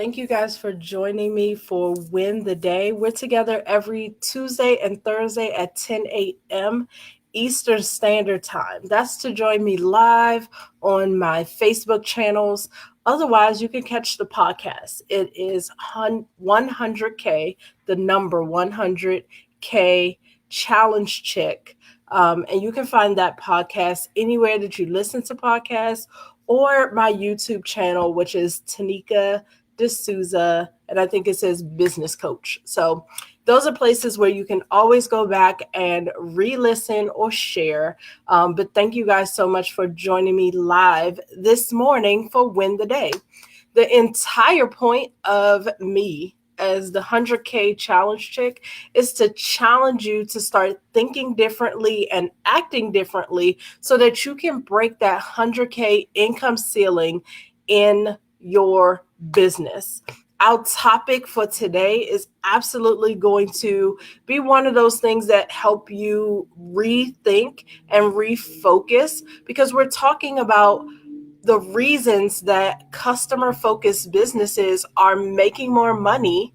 Thank you guys for joining me for Win the Day. We're together every Tuesday and Thursday at 10 a.m. Eastern Standard Time. That's to join me live on my Facebook channels. Otherwise, you can catch the podcast. It is 100K, the number 100K Challenge Chick. And you can find that podcast anywhere that you listen to podcasts or my YouTube channel, which is Tanika D'Souza, and I think it says business coach. So those are places where you can always go back and re-listen or share. But thank you guys so much for joining me live this morning for Win the Day. The entire point of me as the 100K challenge chick is to challenge you to start thinking differently and acting differently so that you can break that 100K income ceiling in your business. Our topic for today is absolutely going to be one of those things that help you rethink and refocus, because we're talking about the reasons that customer focused businesses are making more money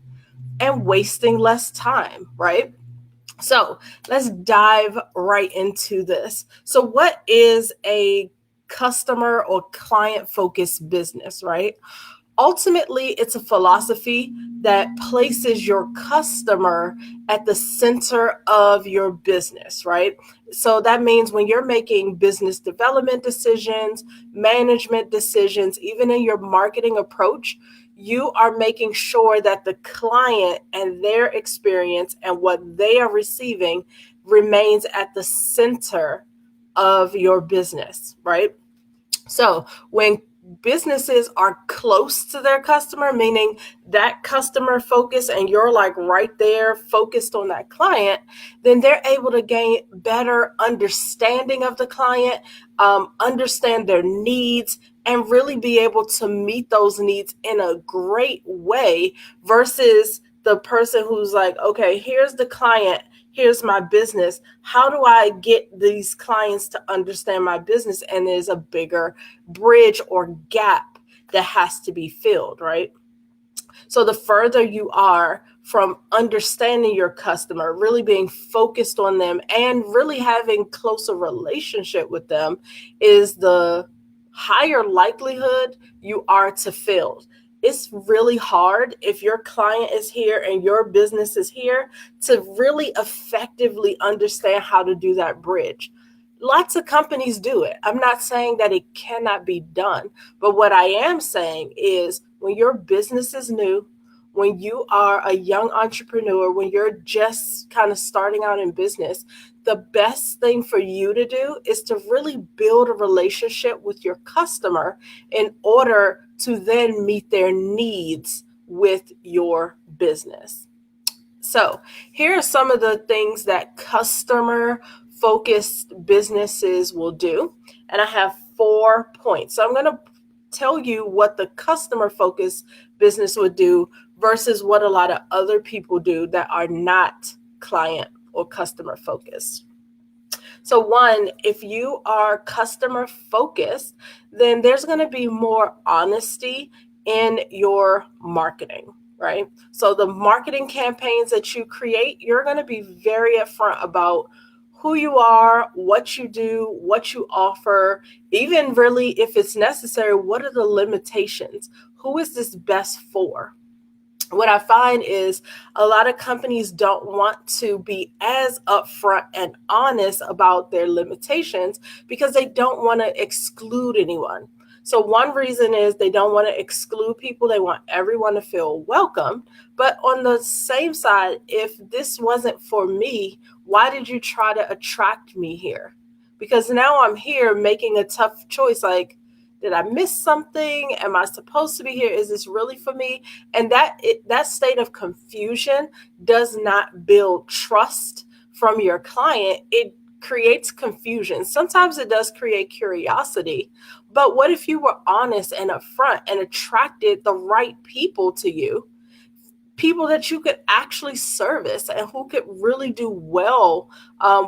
and wasting less time, right? So let's dive right into this. So, what is a customer or client focused business, right? Ultimately, it's a philosophy that places your customer at the center of your business, right? So that means when you're making business development decisions, management decisions, even in your marketing approach, you are making sure that the client and their experience and what they are receiving remains at the center of your business, right? So when businesses are close to their customer, meaning that customer focus, and you're like right there focused on that client, then they're able to gain better understanding of the client, understand their needs, and really be able to meet those needs in a great way versus the person who's like, okay, here's the client, here's my business. How do I get these clients to understand my business? And there's a bigger bridge or gap that has to be filled, right? So the further you are from understanding your customer, really being focused on them and really having closer relationship with them, is the higher likelihood you are to fail. It's really hard if your client is here and your business is here to really effectively understand how to do that bridge. Lots of companies do it. I'm not saying that it cannot be done, but what I am saying is when your business is new, when you are a young entrepreneur, when you're just kind of starting out in business, the best thing for you to do is to really build a relationship with your customer in order to then meet their needs with your business. So, here are some of the things that customer focused businesses will do. And I have 4 points. So, I'm going to tell you what the customer focused business would do versus what a lot of other people do that are not client or customer focused. So, one, if you are customer focused, then there's going to be more honesty in your marketing, right? So, the marketing campaigns that you create, you're going to be very upfront about who you are, what you do, what you offer, even really, if it's necessary, what are the limitations? Who is this best for? What I find is a lot of companies don't want to be as upfront and honest about their limitations because they don't want to exclude anyone. So one reason is they don't want to exclude people. They want everyone to feel welcome. But on the same side, if this wasn't for me, why did you try to attract me here? Because now I'm here making a tough choice, like, did I miss something? Am I supposed to be here? Is this really for me? And that state of confusion does not build trust from your client. It creates confusion. Sometimes it does create curiosity. But what if you were honest and upfront and attracted the right people to you? People that you could actually service and who could really do well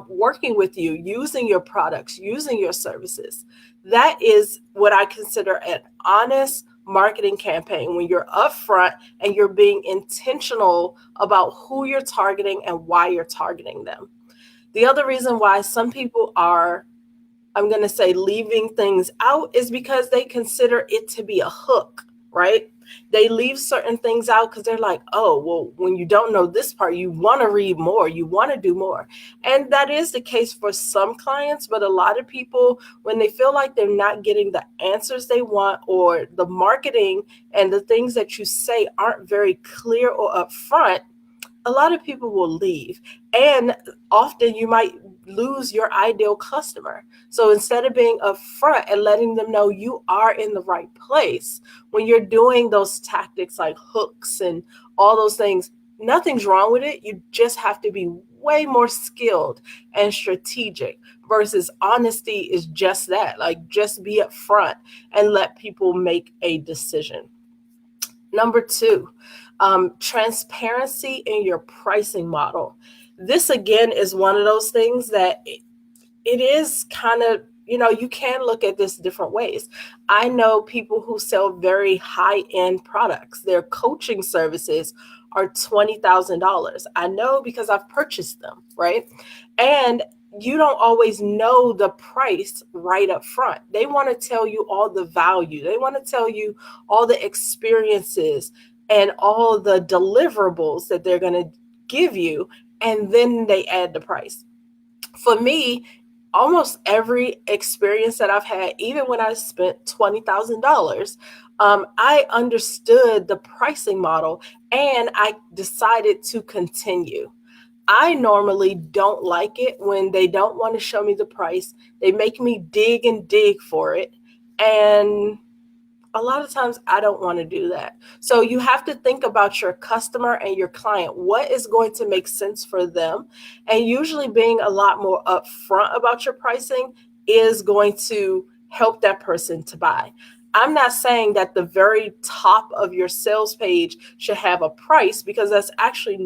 working with you, using your products, using your services. That is what I consider an honest marketing campaign, when you're upfront and you're being intentional about who you're targeting and why you're targeting them. The other reason why some people are, I'm going to say, leaving things out is because they consider it to be a hook, right? They leave certain things out because they're like, oh, well, when you don't know this part, you want to read more, you want to do more. And that is the case for some clients, but a lot of people, when they feel like they're not getting the answers they want, or the marketing and the things that you say aren't very clear or upfront, a lot of people will leave. And often you might lose your ideal customer. So instead of being upfront and letting them know you are in the right place, when you're doing those tactics like hooks and all those things, nothing's wrong with it. You just have to be way more skilled and strategic, versus honesty is just that. Like, just be upfront and let people make a decision. Number two, transparency in your pricing model. This again is one of those things that it is kind of, you can look at this different ways. I know people who sell very high end products. Their coaching services are $20,000. I know because I've purchased them, right? And you don't always know the price right up front. They want to tell you all the value. They want to tell you all the experiences and all the deliverables that they're going to give you. And then they add the price. For me, almost every experience that I've had, even when I spent $20,000, I understood the pricing model and I decided to continue. I normally don't like it when they don't want to show me the price. They make me dig and dig for it. And a lot of times I don't want to do that. So you have to think about your customer and your client. What is going to make sense for them? And usually being a lot more upfront about your pricing is going to help that person to buy. I'm not saying that the very top of your sales page should have a price, because that's actually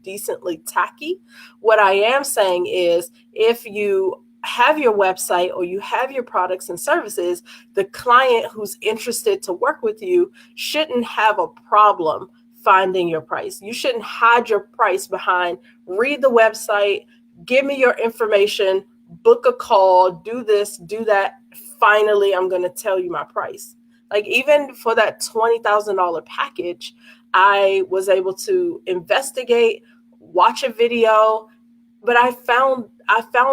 decently tacky. What I am saying is, if you have your website or you have your products and services, the client who's interested to work with you shouldn't have a problem finding your price. You shouldn't hide your price behind, read the website, give me your information, book a call, do this, do that. Finally, I'm going to tell you my price. Like, even for that $20,000 package, I was able to investigate, watch a video, but I found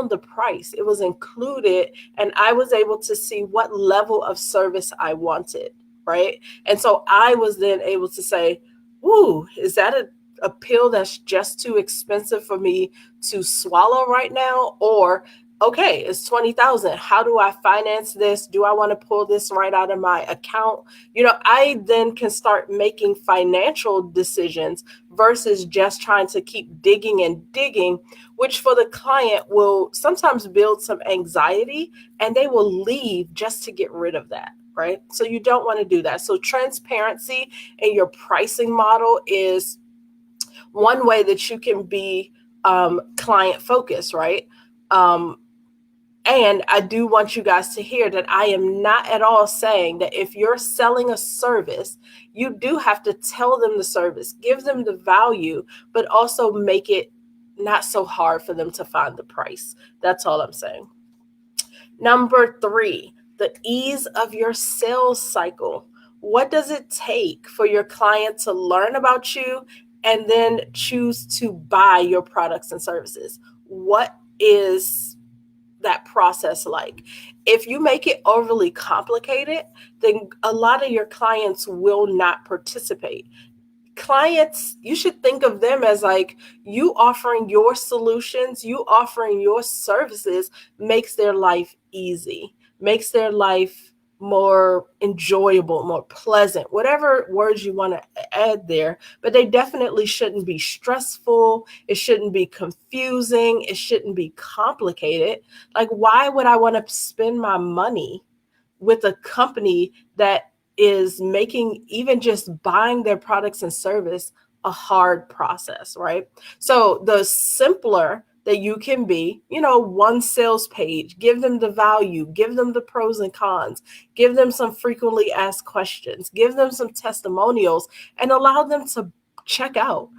the price. It was included, and I was able to see what level of service I wanted, right? And so I was then able to say, ooh, is that a pill that's just too expensive for me to swallow right now? Or, okay, it's 20,000. How do I finance this? Do I want to pull this right out of my account? I then can start making financial decisions versus just trying to keep digging and digging, which for the client will sometimes build some anxiety, and they will leave just to get rid of that, right? So you don't want to do that. So transparency in your pricing model is one way that you can be client focused, right? And I do want you guys to hear that I am not at all saying that if you're selling a service, you do have to tell them the service, give them the value, but also make it not so hard for them to find the price. That's all I'm saying. Number three, the ease of your sales cycle. What does it take for your client to learn about you and then choose to buy your products and services? What is that process like? If you make it overly complicated, then a lot of your clients will not participate. Clients, you should think of them as like, you offering your solutions, you offering your services makes their life easy, makes their life more enjoyable, more pleasant, whatever words you want to add there. But they definitely shouldn't be stressful. It shouldn't be confusing. It shouldn't be complicated. Like, why would I want to spend my money with a company that is making even just buying their products and service a hard process, right? So the simpler that you can be, one sales page, give them the value, give them the pros and cons, give them some frequently asked questions, give them some testimonials, and allow them to check out.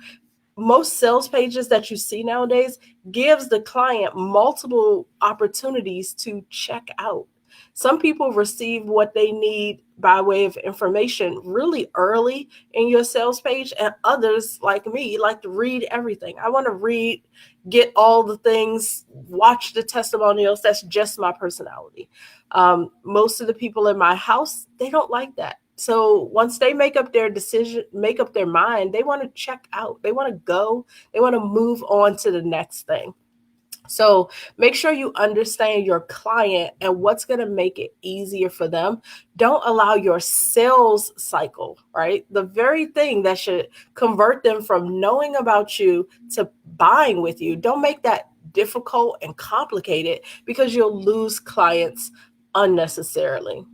Most sales pages that you see nowadays gives the client multiple opportunities to check out. Some people receive what they need by way of information really early in your sales page, and others like me like to read everything. I want to read, get all the things, watch the testimonials. That's just my personality. Most of the people in my house, they don't like that. So once they make up their decision, make up their mind, they want to check out, they want to go, they want to move on to the next thing. So make sure you understand your client and what's going to make it easier for them. Don't allow your sales cycle, right? The very thing that should convert them from knowing about you to buying with you. Don't make that difficult and complicated, because you'll lose clients unnecessarily.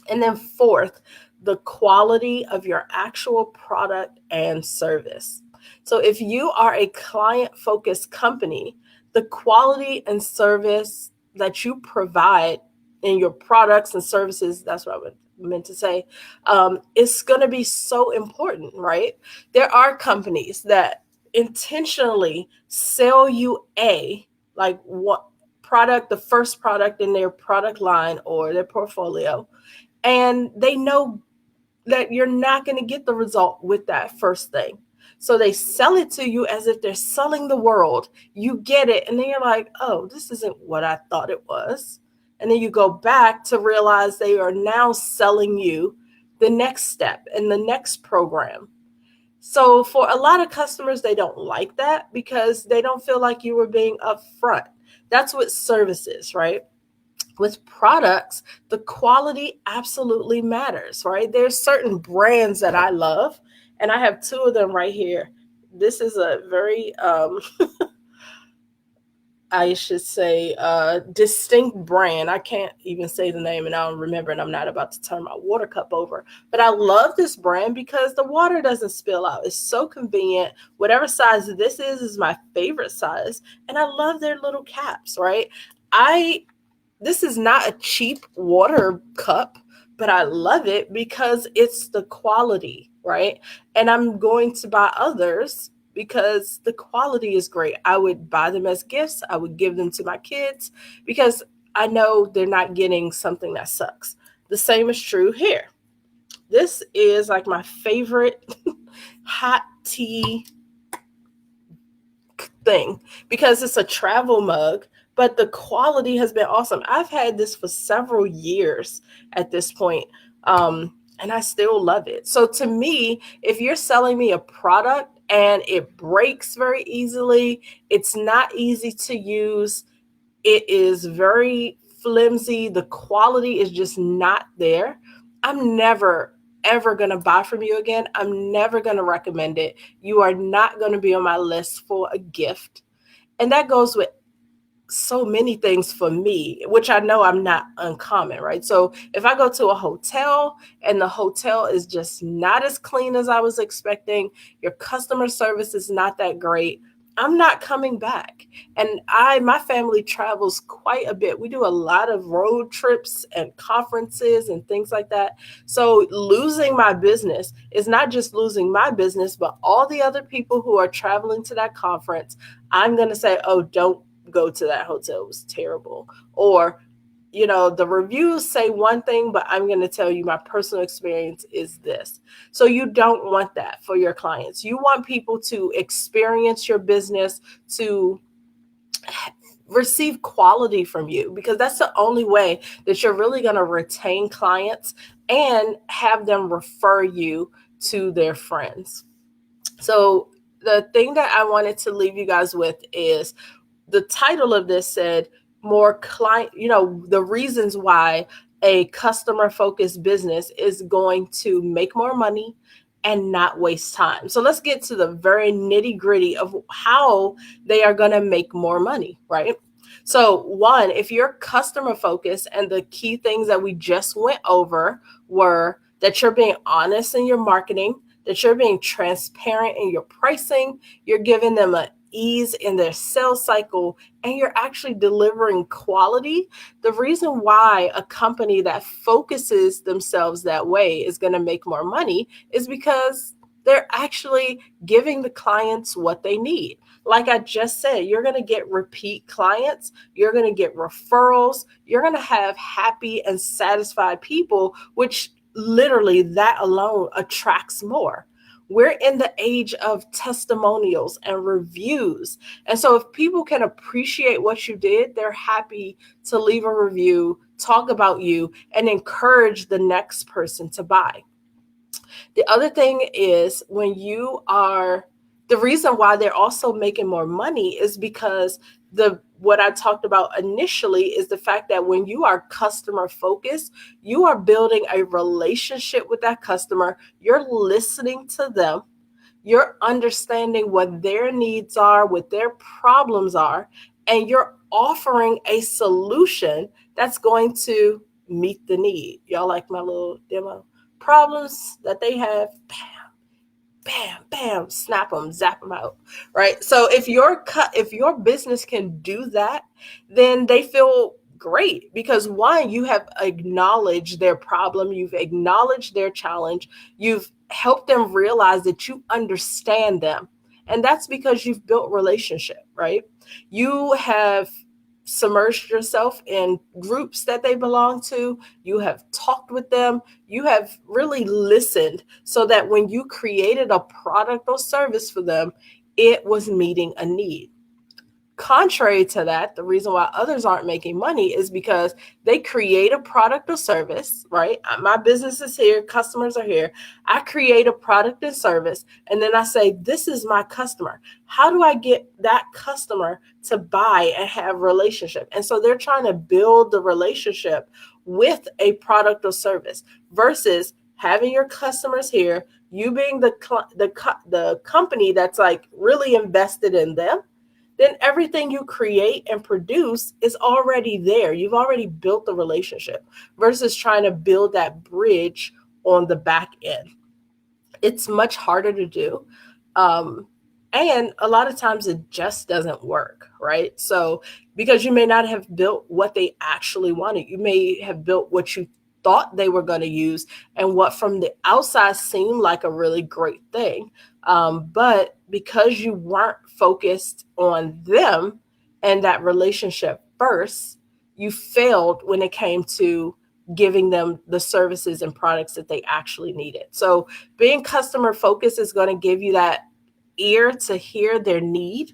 And then fourth, the quality of your actual product and service. So if you are a client-focused company, the quality and service that you provide in your products and services, that's what I meant to say, is going to be so important, right? There are companies that intentionally sell you what product, the first product in their product line or their portfolio, and they know that you're not going to get the result with that first thing. So they sell it to you as if they're selling the world. You get it, and then you're like, oh, this isn't what I thought it was. And then you go back to realize they are now selling you the next step and the next program. So for a lot of customers, they don't like that because they don't feel like you were being upfront. That's what services, right? With products, the quality absolutely matters, right? There's certain brands that I love, and I have two of them right here. This is a very, I should say, distinct brand. I can't even say the name, and I don't remember, and I'm not about to turn my water cup over. But I love this brand because the water doesn't spill out. It's so convenient. Whatever size this is my favorite size, and I love their little caps, right? This is not a cheap water cup, but I love it because it's the quality, right? And I'm going to buy others because the quality is great. I would buy them as gifts. I would give them to my kids because I know they're not getting something that sucks. The same is true here. This is like my favorite hot tea thing because it's a travel mug, but the quality has been awesome. I've had this for several years at this point, and I still love it. So to me, if you're selling me a product and it breaks very easily, it's not easy to use, it is very flimsy, the quality is just not there, I'm never ever going to buy from you again. I'm never going to recommend it. You are not going to be on my list for a gift. And that goes with so many things for me, which I know I'm not uncommon, right? So if I go to a hotel and the hotel is just not as clean as I was expecting, your customer service is not that great, I'm not coming back. And my family travels quite a bit. We do a lot of road trips and conferences and things like that. So losing my business is not just losing my business, but all the other people who are traveling to that conference. I'm going to say, oh, don't go to that hotel. It was terrible. Or, the reviews say one thing, but I'm going to tell you my personal experience is this. So you don't want that for your clients. You want people to experience your business, to receive quality from you, because that's the only way that you're really going to retain clients and have them refer you to their friends. So the thing that I wanted to leave you guys with is the title of this said more client, the reasons why a customer focused business is going to make more money and not waste time. So let's get to the very nitty gritty of how they are going to make more money, right? So one, if you're customer focused, and the key things that we just went over were that you're being honest in your marketing, that you're being transparent in your pricing, you're giving them an ease in their sales cycle, and you're actually delivering quality, the reason why a company that focuses themselves that way is going to make more money is because they're actually giving the clients what they need. Like I just said, you're going to get repeat clients, you're going to get referrals, you're going to have happy and satisfied people, which literally that alone attracts more. We're in the age of testimonials and reviews. And so if people can appreciate what you did, they're happy to leave a review, talk about you, and encourage the next person to buy. The other thing is the reason why they're also making more money is because what I talked about initially is the fact that when you are customer focused, you are building a relationship with that customer. You're listening to them. You're understanding what their needs are, what their problems are, and you're offering a solution that's going to meet the need. Y'all like my little demo? Problems that they have, bam, bam, snap them, zap them out, right? So if your business can do that, then they feel great because one, you have acknowledged their problem, you've acknowledged their challenge, you've helped them realize that you understand them, and that's because you've built relationship, right? You have submerged yourself in groups that they belong to, you have talked with them, you have really listened so that when you created a product or service for them, it was meeting a need. Contrary to that, the reason why others aren't making money is because they create a product or service, right? My business is here, customers are here. I create a product and service, and then I say, this is my customer. How do I get that customer to buy and have a relationship? And so they're trying to build the relationship with a product or service versus having your customers here, you being the company that's like really invested in them, then everything you create and produce is already there. You've already built the relationship versus trying to build that bridge on the back end. It's much harder to do. And a lot of times it just doesn't work, right? So, because you may not have built what they actually wanted, you may have built what you thought they were going to use and what from the outside seemed like a really great thing. But because you weren't focused on them and that relationship first, you failed when it came to giving them the services and products that they actually needed. So being customer focused is going to give you that ear to hear their need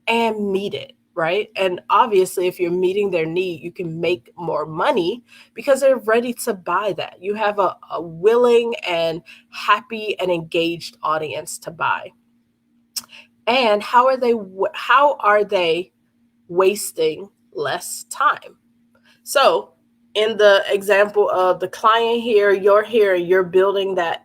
and meet it, right? And obviously, if you're meeting their need, you can make more money because they're ready to buy that. You have a willing and happy and engaged audience to buy. And how are they wasting less time? So, in the example of the client here, you're building that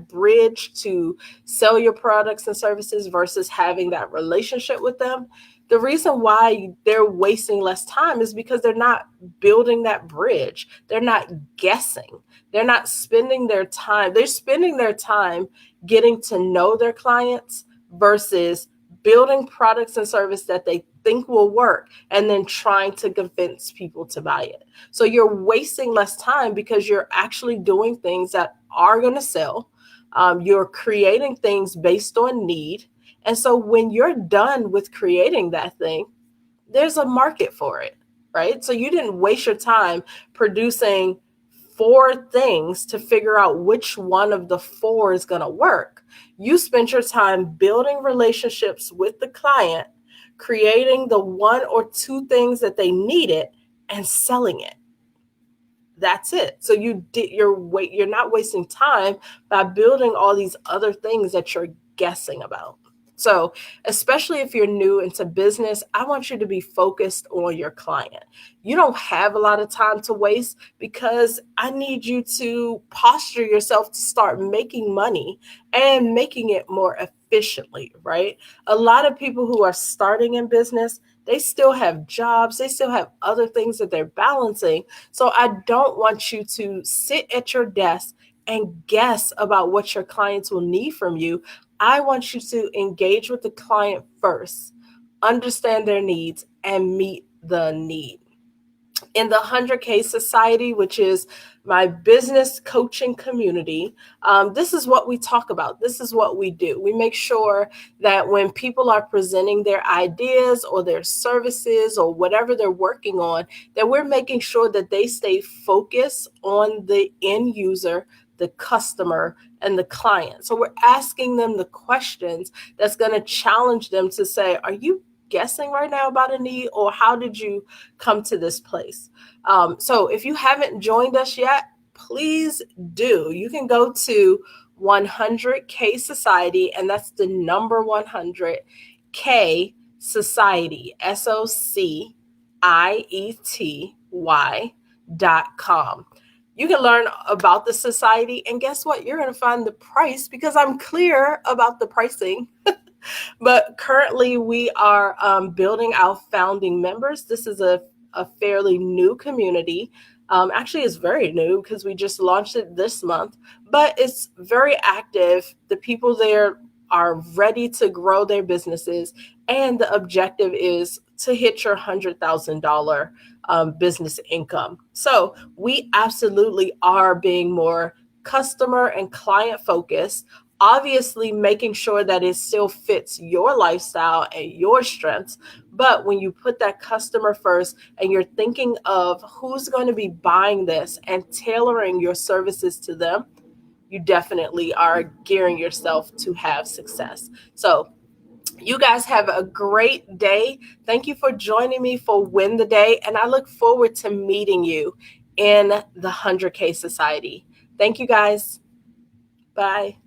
bridge to sell your products and services versus having that relationship with them. The reason why they're wasting less time is because they're not building that bridge. They're not guessing. They're not spending their time. They're spending their time getting to know their clients versus building products and service that they think will work and then trying to convince people to buy it. So you're wasting less time because you're actually doing things that are going to sell. You're creating things based on need. And so when you're done with creating that thing, there's a market for it, right? So you didn't waste your time producing 4 things to figure out which one of the 4 is going to work. You spent your time building relationships with the client, creating the 1 or 2 things that they needed and selling it. That's it. So you're not wasting time by building all these other things that you're guessing about. So, especially if you're new into business, I want you to be focused on your client. You don't have a lot of time to waste because I need you to posture yourself to start making money and making it more efficiently, right? A lot of people who are starting in business, they still have jobs, they still have other things that they're balancing. So I don't want you to sit at your desk and guess about what your clients will need from you. I want you to engage with the client first, understand their needs, and meet the need. In the 100K Society, which is my business coaching community, this is what we talk about. This is what we do. We make sure that when people are presenting their ideas or their services or whatever they're working on, that we're making sure that they stay focused on the end user, the customer, and the client. So we're asking them the questions that's going to challenge them to say, are you guessing right now about a need, or how did you come to this place? So if you haven't joined us yet, please do. You can go to 100K Society, and that's the number 100K Society, SOCIETY.com. You can learn about the society, and guess what? You're going to find the price, because I'm clear about the pricing. But currently, we are building our founding members. This is a fairly new community. Actually, it's very new because we just launched it this month, but it's very active. The people there are ready to grow their businesses, and the objective is to hit your $100,000 business income. So we absolutely are being more customer and client focused, obviously making sure that it still fits your lifestyle and your strengths. But when you put that customer first and you're thinking of who's going to be buying this and tailoring your services to them, you definitely are gearing yourself to have success. So you guys have a great day. Thank you for joining me for Win the Day, and I look forward to meeting you in the 100K Society. Thank you, guys. Bye.